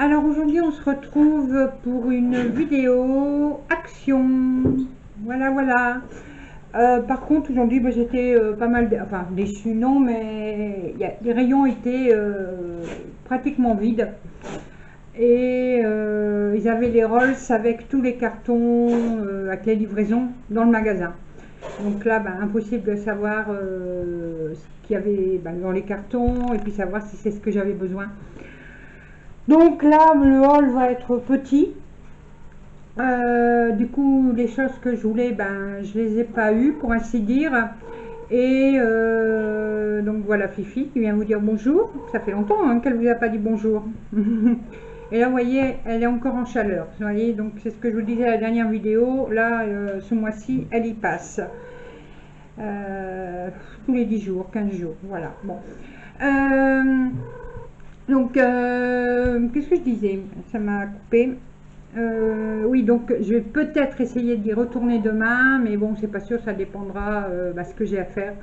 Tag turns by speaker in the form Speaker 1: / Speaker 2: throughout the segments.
Speaker 1: Alors aujourd'hui on se retrouve pour une vidéo action. Voilà, voilà. Par contre aujourd'hui j'étais pas mal, enfin déçue non, mais les rayons étaient pratiquement vides. Et ils avaient les Rolls avec tous les cartons, avec les livraisons dans le magasin. Donc là, impossible de savoir ce qu'il y avait dans les cartons et puis savoir si c'est ce que j'avais besoin. Donc là, le haul va être petit. Du coup, les choses que je voulais, je les ai pas eues pour ainsi dire. Et donc voilà Fifi qui vient vous dire bonjour. Ça fait longtemps qu'elle vous a pas dit bonjour. Et là, vous voyez, elle est encore en chaleur. Vous voyez, donc c'est ce que je vous disais à la dernière vidéo. Là, ce mois-ci, elle y passe. Tous les 10 jours, 15 jours. Voilà. Bon. Donc, qu'est-ce que je disais? Ça m'a coupé. Oui, donc je vais peut-être essayer d'y retourner demain, mais bon, c'est pas sûr, ça dépendra ce que j'ai à faire.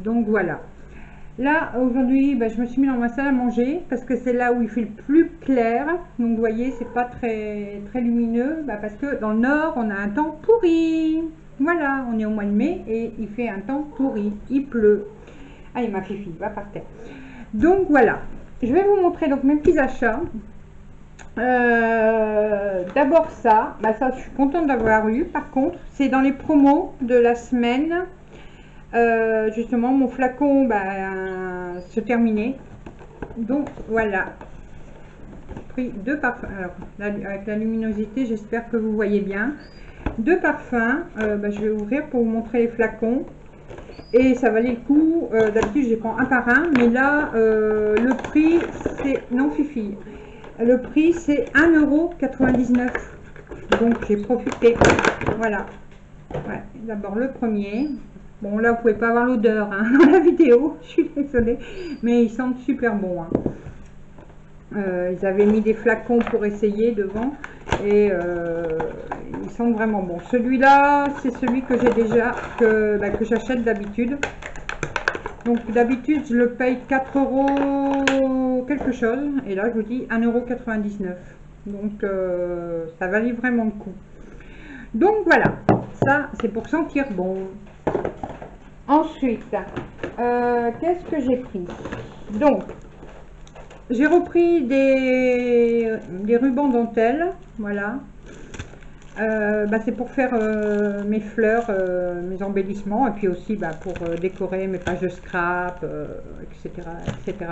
Speaker 1: Donc voilà. Là, aujourd'hui, je me suis mis dans ma salle à manger parce que c'est là où il fait le plus clair. Donc, vous voyez, c'est pas très, très lumineux parce que dans le nord, on a un temps pourri. Voilà, on est au mois de mai et il fait un temps pourri. Il pleut. Allez, ma Fifi, va par terre. Donc, voilà. Je vais vous montrer donc mes petits achats. D'abord ça, ça, je suis contente d'avoir eu. Par contre, c'est dans les promos de la semaine. Justement mon flacon se terminait, donc voilà, pris deux parfums. Alors là, avec la luminosité, j'espère que vous voyez bien, deux parfums. Je vais ouvrir pour vous montrer les flacons et ça valait le coup. D'habitude je les prends un par un, mais là le prix c'est, non Fifi, le prix c'est 1,99 €, donc j'ai profité. Voilà, ouais, d'abord le premier. Bon, là, vous pouvez pas avoir l'odeur dans la vidéo, je suis désolée, mais ils sentent super bon. Ils avaient mis des flacons pour essayer devant et ils sentent vraiment bon. Celui-là, c'est celui que j'ai déjà, que j'achète d'habitude. Donc, d'habitude, je le paye 4 € quelque chose, et là, je vous dis 1,99 €. Donc, ça valait vraiment le coup. Donc, voilà, ça, c'est pour sentir bon. Ensuite, qu'est-ce que j'ai pris? Donc, j'ai repris des rubans dentelle, voilà. C'est pour faire mes fleurs, mes embellissements, et puis aussi pour décorer mes pages de scrap, etc., etc.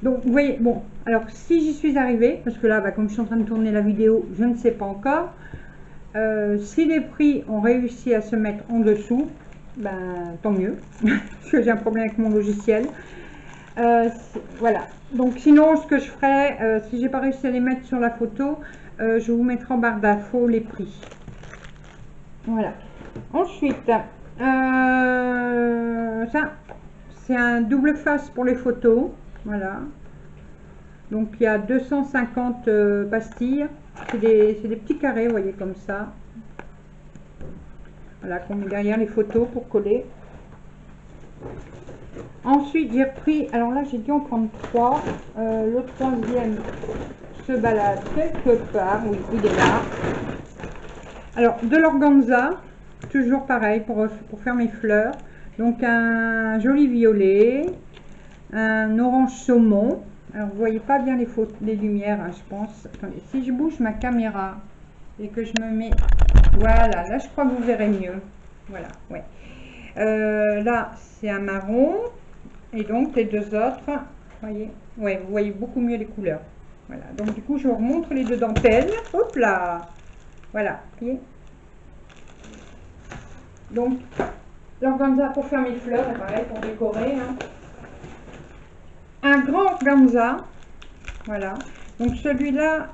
Speaker 1: Donc, vous voyez, bon, alors si j'y suis arrivée, parce que là, comme je suis en train de tourner la vidéo, je ne sais pas encore. Si les prix ont réussi à se mettre en dessous, tant mieux, parce que j'ai un problème avec mon logiciel. Voilà, donc sinon ce que je ferai, si j'ai pas réussi à les mettre sur la photo, je vous mettrai en barre d'infos les prix. Voilà. Ensuite, ça c'est un double face pour les photos. Voilà, donc il y a 250 pastilles. C'est des petits carrés, vous voyez, comme ça. Voilà, qu'on met derrière les photos pour coller. Ensuite, j'ai repris, alors là, j'ai dû en prendre 3. Le troisième se balade quelque part. Oui, il est là. Alors, de l'organza, toujours pareil, pour faire mes fleurs. Donc, un joli violet, un orange saumon. Alors, vous voyez pas bien les lumières, je pense. Attendez, si je bouge ma caméra et que je me mets... Voilà, là, je crois que vous verrez mieux. Voilà, ouais. Là, c'est un marron. Et donc, les deux autres, voyez, ouais, vous voyez beaucoup mieux les couleurs. Voilà, donc du coup, je vous remontre les deux dentelles. Hop là. Voilà, voyez. Donc, l'organza pour faire mes fleurs, pareil, pour décorer. Un grand organza, voilà. Donc celui-là,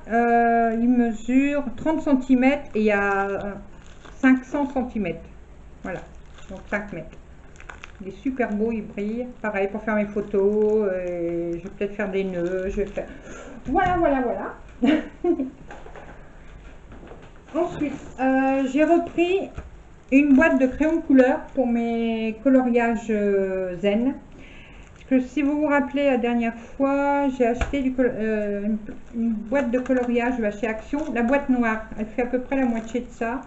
Speaker 1: il mesure 30 cm et il y a 500 cm. Voilà, donc 5 mètres. Il est super beau, il brille. Pareil pour faire mes photos. Je vais peut-être faire des nœuds. Je vais faire... Voilà, voilà, voilà. Ensuite, j'ai repris une boîte de crayons de couleur pour mes coloriages zen. Parce que si vous vous rappelez, la dernière fois, j'ai acheté une boîte de coloriage chez Action, la boîte noire, elle fait à peu près la moitié de ça.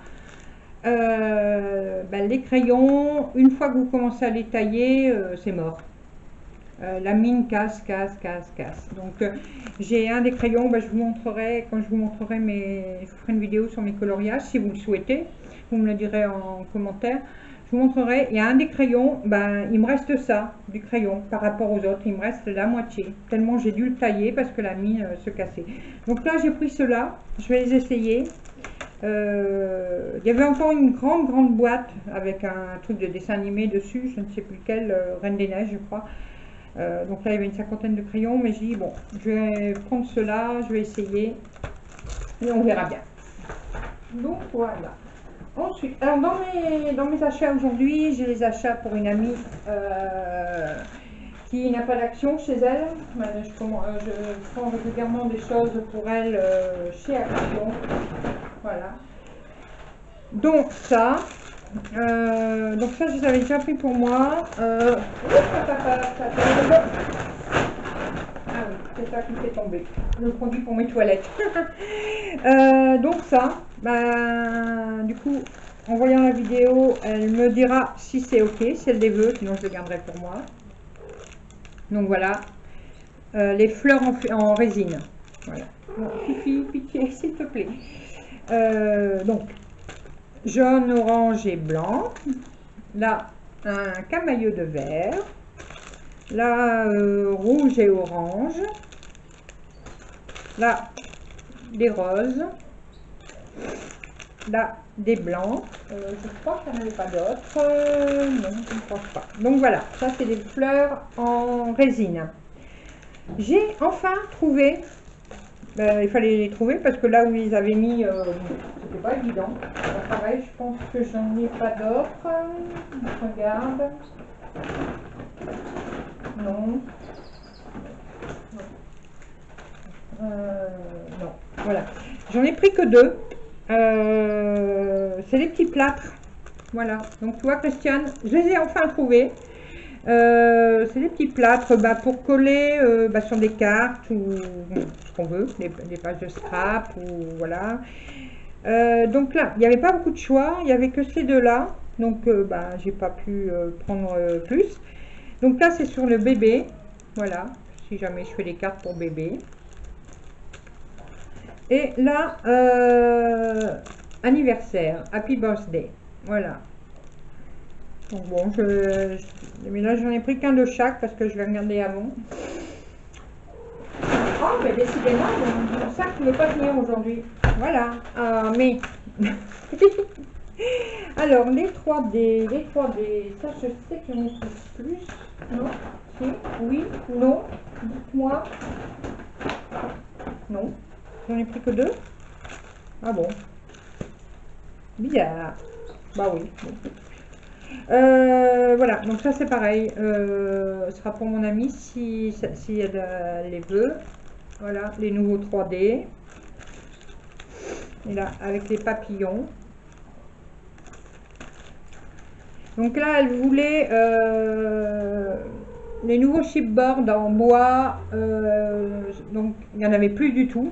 Speaker 1: Les crayons, une fois que vous commencez à les tailler, c'est mort. La mine casse. Donc j'ai un des crayons, je vous montrerai, quand je vous montrerai je vous ferai une vidéo sur mes coloriages, si vous le souhaitez, vous me le direz en commentaire. Je vous montrerai, il y a un des crayons, il me reste ça, du crayon, par rapport aux autres, il me reste la moitié, tellement j'ai dû le tailler parce que la mine se cassait. Donc là j'ai pris ceux-là, je vais les essayer. Il y avait encore une grande boîte avec un truc de dessin animé dessus, je ne sais plus lequel, Reine des Neiges je crois. Donc là il y avait une 50aine de crayons, mais j'ai dit bon, je vais prendre cela, je vais essayer et on verra bien. Donc voilà. Ensuite, alors dans mes achats aujourd'hui, j'ai les achats pour une amie qui n'a pas d'Action chez elle. Je prends régulièrement des choses pour elle chez Action. Voilà. Donc ça je les avais déjà pris pour moi. Ah oui, c'est ça qui me fait tomber. Le produit pour mes toilettes. Donc ça, du coup, en voyant la vidéo, elle me dira si c'est ok, si elle les veut, sinon je les garderai pour moi. Donc voilà, les fleurs en résine. Voilà. Bon, Fifi, pitié, s'il te plaît. Donc, jaune, orange et blanc. Là, un camailleux de vert. Là, rouge et orange. Là, des roses. Là, des blancs. Je crois qu'il n'y en avait pas d'autres. Non, je ne pense pas. Donc voilà, ça c'est des fleurs en résine. J'ai enfin trouvé, il fallait les trouver parce que là où ils avaient mis, c'était pas évident. Alors, pareil, je pense que j'en ai pas d'autres. Je regarde. Non. Non, voilà. J'en ai pris que deux. C'est les petits plâtres. Voilà. Donc tu vois, Christiane, je les ai enfin trouvés. C'est des petits plâtres pour coller sur des cartes ou ce qu'on veut, des pages de scrap ou voilà. Donc là, il n'y avait pas beaucoup de choix. Il n'y avait que ces deux-là. Donc j'ai pas pu prendre plus. Donc là, c'est sur le bébé. Voilà. Si jamais je fais des cartes pour bébé. Et là, anniversaire, happy birthday, voilà. Donc bon, mais là j'en ai pris qu'un de chaque parce que je vais regarder avant. Oh, mais décidément, mon sac ne veut pas tenir aujourd'hui. Voilà, mais... Alors, les 3D, ça je sais que j'en ai plus. Non, si, oui, non, dites-moi. Non. J'en ai pris que deux. Ah bon. Bizarre. Bah oui. Bon. Voilà, donc ça c'est pareil. Ce sera pour mon amie si elle les veut. Voilà, les nouveaux 3D. Et là, avec les papillons. Donc là, elle voulait les nouveaux chipboards en bois. Donc, il n'y en avait plus du tout.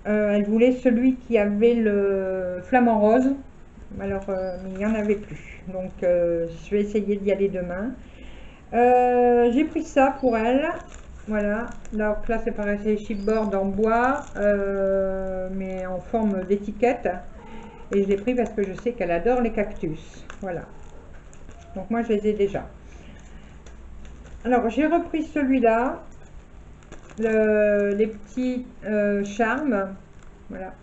Speaker 1: Elle voulait celui qui avait le flamant rose. Alors, mais il n'y en avait plus. Donc, je vais essayer d'y aller demain. J'ai pris ça pour elle. Voilà. Donc là, c'est pareil, c'est les chipboards en bois, mais en forme d'étiquette. Et je l'ai pris parce que je sais qu'elle adore les cactus. Voilà. Donc, moi, je les ai déjà. Alors, j'ai repris celui-là. Les petits charmes, voilà,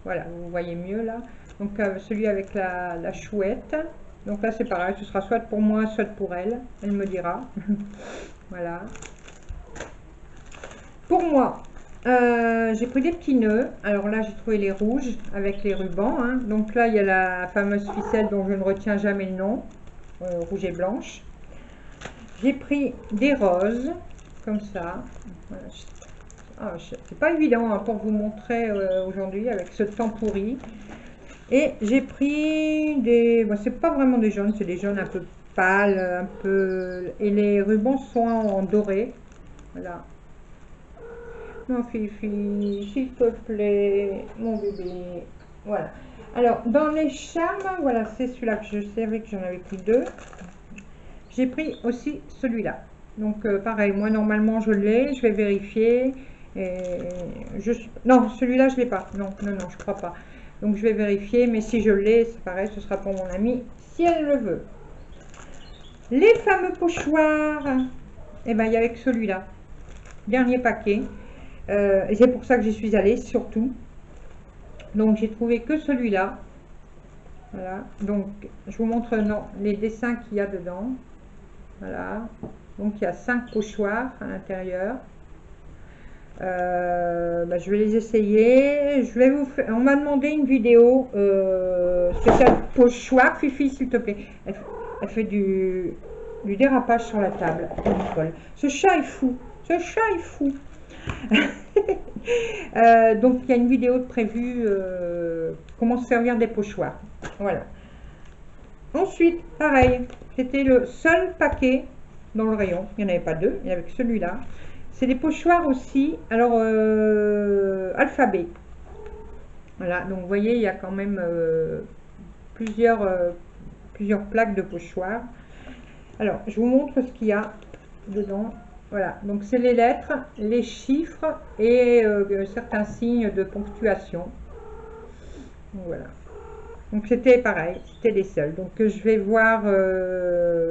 Speaker 1: vous voyez mieux là. Donc celui avec la chouette. Donc là c'est pareil, ce sera soit pour moi, soit pour elle. Elle me dira. Voilà. Pour moi, j'ai pris des petits nœuds. Alors là j'ai trouvé les rouges avec les rubans. Hein. Donc là il y a la fameuse ficelle dont je ne retiens jamais le nom, rouge et blanche. J'ai pris des roses comme ça. Voilà. Ah, c'est pas évident hein, pour vous montrer aujourd'hui avec ce temps pourri. Et j'ai pris des... Bon, c'est pas vraiment des jaunes, c'est des jaunes un peu pâle, un peu, et les rubans sont en doré. Voilà. Mon fifi, s'il te plaît, mon bébé. Voilà. Alors, dans les charmes, voilà, c'est celui-là que je savais que j'en avais pris deux. J'ai pris aussi celui-là. Donc, pareil, moi, normalement, je l'ai. Je vais vérifier. Et non, celui-là, je ne l'ai pas. Non, non, non, je crois pas. Donc, je vais vérifier. Mais si je l'ai, c'est pareil, ce sera pour mon amie, si elle le veut. Les fameux pochoirs. Eh bien, il y a avec celui-là. Dernier paquet. Et c'est pour ça que j'y suis allée, surtout. Donc, j'ai trouvé que celui-là. Voilà. Donc, je vous montre non, les dessins qu'il y a dedans. Voilà. Donc, il y a 5 pochoirs à l'intérieur. Je vais les essayer. Je vais vous faire... On m'a demandé une vidéo spéciale pochoir. Fifi, s'il te plaît. Elle fait du dérapage sur la table. Ce chat est fou. Ce chat est fou. Donc, il y a une vidéo de prévue comment se servir des pochoirs. Voilà. Ensuite, pareil, c'était le seul paquet dans le rayon. Il n'y en avait pas deux, il y avait que celui-là. C'est des pochoirs aussi, alors alphabet. Voilà, donc vous voyez, il y a quand même plusieurs plaques de pochoirs. Alors, je vous montre ce qu'il y a dedans. Voilà, donc c'est les lettres, les chiffres et certains signes de ponctuation. Donc, voilà. Donc c'était pareil, c'était les seuls. Donc je vais voir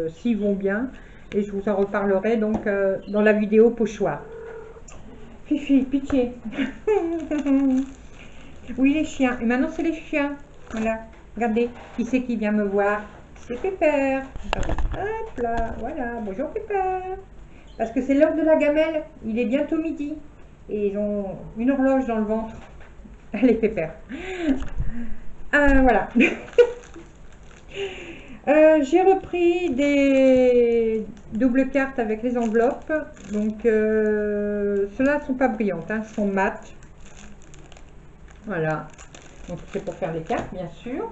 Speaker 1: s'ils vont bien et je vous en reparlerai donc dans la vidéo pochoir. Fifi, pitié. Oui, les chiens. Et maintenant c'est les chiens. Voilà, regardez, qui c'est qui vient me voir? C'est Pépère. Hop là, voilà, bonjour Pépère. Parce que c'est l'heure de la gamelle, il est bientôt midi. Et ils ont une horloge dans le ventre. Allez Pépère. Voilà. J'ai repris des doubles cartes avec les enveloppes. Donc, ceux-là ne sont pas brillantes, hein, sont mat. Voilà. Donc, c'est pour faire les cartes, bien sûr.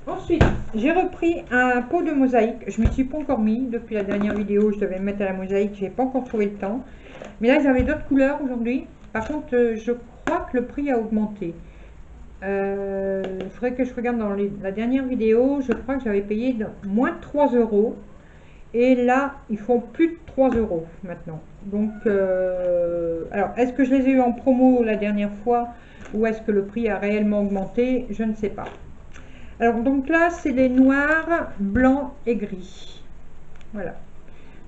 Speaker 1: Ensuite, j'ai repris un pot de mosaïque. Je ne m'y suis pas encore mis. Depuis la dernière vidéo, je devais me mettre à la mosaïque. Je n'ai pas encore trouvé le temps. Mais là, j'avais d'autres couleurs aujourd'hui. Par contre, je crois que le prix a augmenté. Il faudrait que je regarde dans la dernière vidéo. Je crois que j'avais payé moins de 3 €. Et là, ils font plus de 3 € maintenant. Donc, alors, est-ce que je les ai eu en promo la dernière fois ou est-ce que le prix a réellement augmenté? Je ne sais pas. Alors, donc là, c'est les noirs, blancs et gris. Voilà.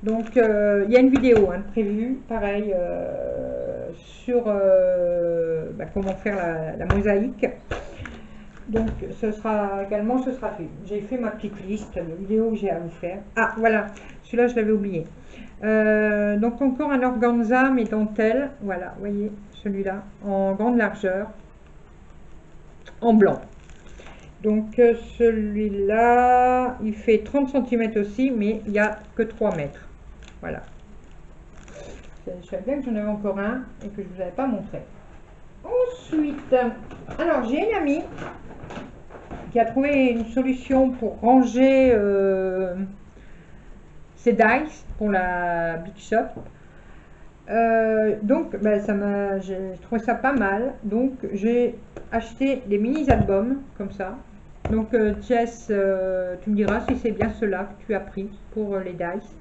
Speaker 1: Donc, il y a une vidéo prévue, pareil, sur comment faire la mosaïque. Donc, ce sera fait. J'ai fait ma petite liste de vidéos que j'ai à vous faire. Ah, voilà, celui-là, je l'avais oublié. Donc, encore un organza, mais dentelle. Voilà, vous voyez, celui-là, en grande largeur, en blanc. Donc, celui-là, il fait 30 cm aussi, mais il n'y a que 3 mètres. Voilà. Je savais bien que j'en avais encore un et que je ne vous avais pas montré. Ensuite, alors j'ai une amie qui a trouvé une solution pour ranger ses dice pour la Big Shop. Donc, j'ai trouvé ça pas mal. Donc, j'ai acheté des mini-albums comme ça. Donc, Jess, tu me diras si c'est bien cela que tu as pris pour les dice.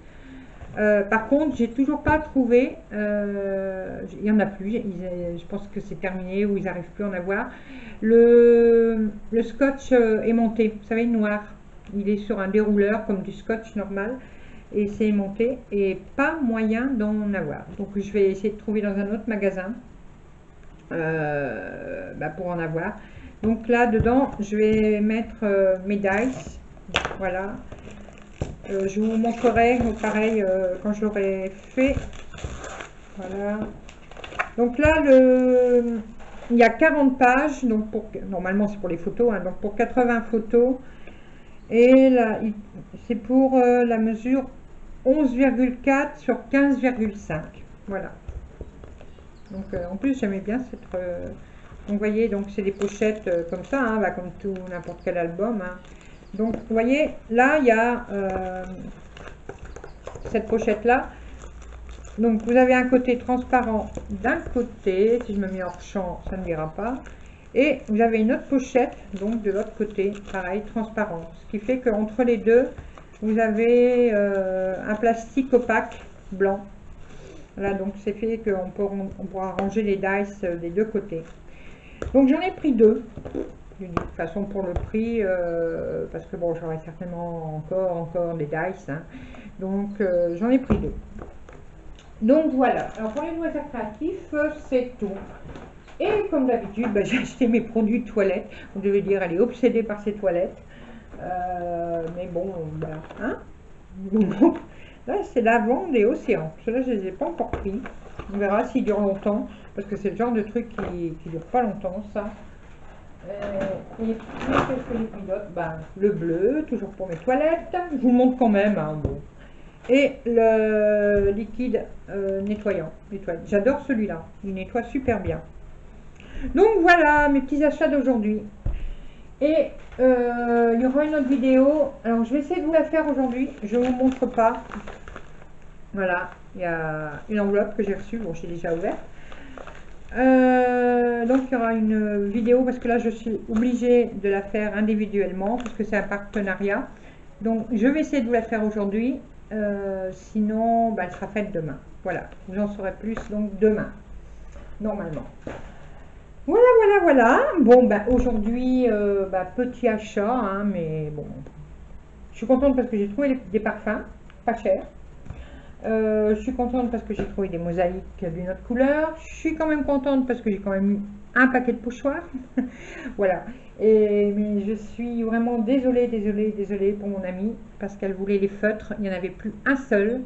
Speaker 1: Par contre, j'ai toujours pas trouvé, il y en a plus, je pense que c'est terminé ou ils n'arrivent plus à en avoir. Le scotch aimanté, vous savez, noir, il est sur un dérouleur comme du scotch normal et c'est aimanté et pas moyen d'en avoir. Donc je vais essayer de trouver dans un autre magasin pour en avoir. Donc là dedans, je vais mettre mes dice, voilà. Je vous montrerai pareil quand je l'aurai fait. Voilà. Donc là, il y a 40 pages. Donc normalement, c'est pour les photos. Donc pour 80 photos. Et là, c'est pour la mesure 11,4 sur 15,5. Voilà. Donc en plus, j'aimais bien cette... donc vous voyez, donc c'est des pochettes comme ça, comme tout n'importe quel album. Donc, vous voyez, là, il y a cette pochette-là. Donc, vous avez un côté transparent d'un côté. Si je me mets hors champ, ça ne verra pas. Et vous avez une autre pochette, donc de l'autre côté, pareil, transparent. Ce qui fait qu'entre les deux, vous avez un plastique opaque blanc. Voilà, donc c'est fait qu'on pourra ranger les dice des deux côtés. Donc j'en ai pris deux. De toute façon pour le prix, parce que bon, j'aurai certainement encore des dice. Hein. Donc j'en ai pris deux. Donc voilà. Alors pour les loisirs créatifs, c'est tout. Et comme d'habitude, bah, j'ai acheté mes produits de toilette. On devait dire, elle est obsédée par ses toilettes. Mais bon, voilà. Hein. Donc, là, c'est lavande et océan. Ceux-là, je ne les ai pas encore pris. On verra s'ils durent longtemps. Parce que c'est le genre de truc qui ne dure pas longtemps, ça. Et puis, qu'est-ce que j'ai pris d'autre? Bah, le bleu, toujours pour mes toilettes. Je vous le montre quand même. Hein, bon. Et le liquide nettoyant. J'adore celui-là. Il nettoie super bien. Donc voilà mes petits achats d'aujourd'hui. Et il y aura une autre vidéo. Alors je vais essayer de vous la faire aujourd'hui. Je ne vous montre pas. Voilà, il y a une enveloppe que j'ai reçue. Bon, j'ai déjà ouvert. Donc il y aura une vidéo parce que là je suis obligée de la faire individuellement parce que c'est un partenariat. Donc je vais essayer de vous la faire aujourd'hui. Sinon, bah, elle sera faite demain. Voilà, vous en saurez plus donc demain, normalement. Voilà, voilà, voilà. Bon, bah, aujourd'hui, bah, petit achat, hein, mais bon. Je suis contente parce que j'ai trouvé des parfums, pas chers. Je suis contente parce que j'ai trouvé des mosaïques d'une autre couleur. Je suis quand même contente parce que j'ai quand même eu un paquet de pochoirs. Voilà. Mais je suis vraiment désolée pour mon amie parce qu'elle voulait les feutres. Il n'y en avait plus un seul.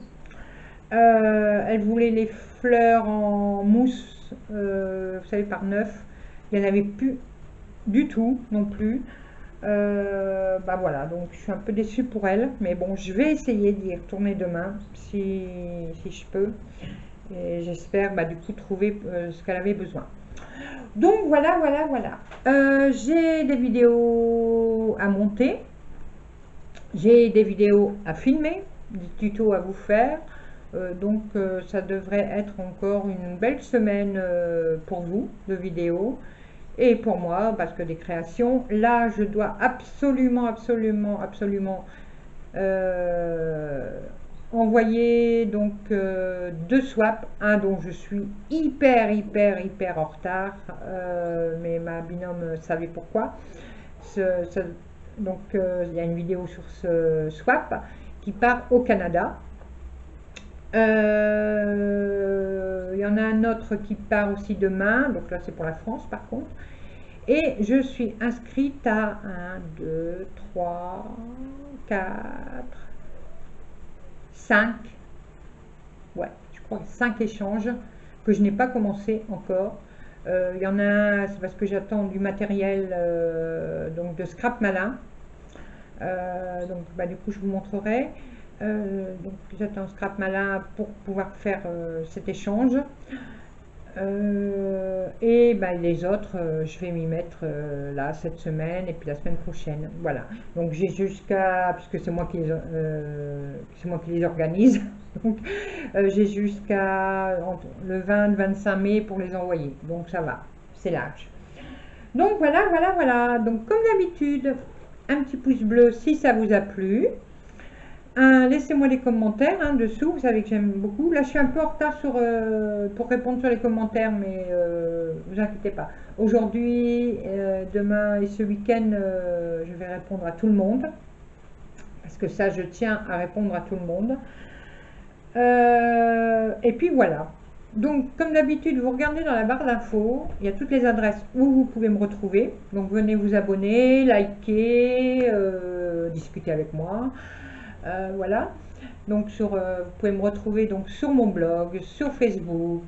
Speaker 1: Elle voulait les fleurs en mousse, vous savez, par 9. Il n'y en avait plus du tout non plus. Bah voilà, donc je suis un peu déçue pour elle. Mais bon, je vais essayer d'y retourner demain si je peux. Et j'espère bah, du coup trouver ce qu'elle avait besoin. Donc voilà, voilà, voilà. J'ai des vidéos à monter. J'ai des vidéos à filmer, des tutos à vous faire. Donc ça devrait être encore une belle semaine pour vous de vidéos et pour moi parce que des créations. Là je dois absolument envoyer donc deux swaps, un dont je suis hyper en retard, mais ma binôme savait pourquoi. Donc il y a une vidéo sur ce swap qui part au Canada. Il y en a un autre qui part aussi demain, donc là c'est pour la France par contre. Et je suis inscrite à 1, 2, 3, 4, 5, ouais, je crois 5 échanges que je n'ai pas commencé encore. Il y en a un, c'est parce que j'attends du matériel donc de scrap malin. Donc bah, du coup je vous montrerai. Donc j'attends scrap malin pour pouvoir faire cet échange. Et bah, les autres, je vais m'y mettre là cette semaine et puis la semaine prochaine. Voilà. Donc j'ai jusqu'à, puisque c'est moi qui les organise, donc j'ai jusqu'à le 20-25 mai pour les envoyer. Donc ça va, c'est large. Donc voilà, voilà, voilà. Donc comme d'habitude, un petit pouce bleu si ça vous a plu. Laissez-moi des commentaires hein, dessous, vous savez que j'aime beaucoup. Là je suis un peu en retard pour répondre sur les commentaires, mais vous inquiétez pas. Aujourd'hui, demain et ce week-end, je vais répondre à tout le monde. Parce que ça, je tiens à répondre à tout le monde. Et puis voilà. Donc comme d'habitude, vous regardez dans la barre d'infos, il y a toutes les adresses où vous pouvez me retrouver. Donc venez vous abonner, liker, discuter avec moi. Voilà, donc vous pouvez me retrouver donc sur mon blog, sur Facebook,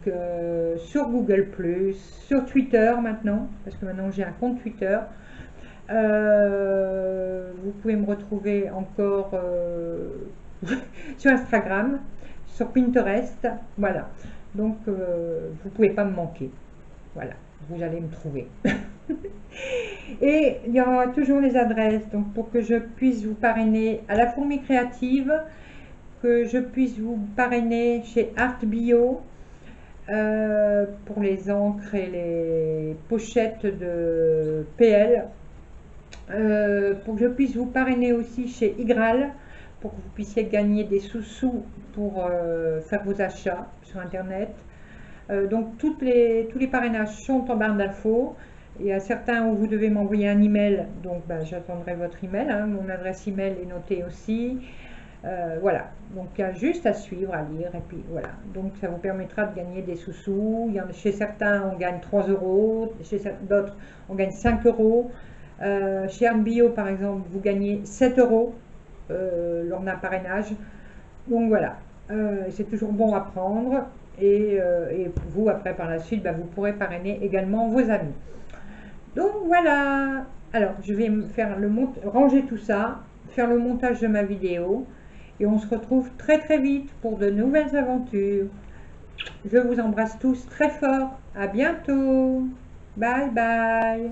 Speaker 1: sur Google+, sur Twitter maintenant, parce que maintenant j'ai un compte Twitter. Vous pouvez me retrouver encore sur Instagram, sur Pinterest, voilà. Donc vous pouvez pas me manquer, voilà, vous allez me trouver. Et il y aura toujours les adresses, donc pour que je puisse vous parrainer à la Fourmi Créative, que je puisse vous parrainer chez Art Bio, pour les encres et les pochettes de PL, pour que je puisse vous parrainer aussi chez Igral, pour que vous puissiez gagner des sous-sous pour faire vos achats sur internet. Donc tous les parrainages sont en barre d'infos. Il y a certains où vous devez m'envoyer un email, donc j'attendrai votre email, hein, mon adresse email est notée aussi. Voilà, donc il y a juste à suivre, à lire, et puis voilà. Donc ça vous permettra de gagner des sous-sous. Chez certains, on gagne 3 euros, chez d'autres, on gagne 5 euros. Chez Art Bio, par exemple, vous gagnez 7 euros lors d'un parrainage. Donc voilà, c'est toujours bon à prendre. Et vous, après, par la suite, vous pourrez parrainer également vos amis. Donc voilà, alors je vais faire ranger tout ça, faire le montage de ma vidéo et on se retrouve très très vite pour de nouvelles aventures. Je vous embrasse tous très fort, à bientôt, bye bye.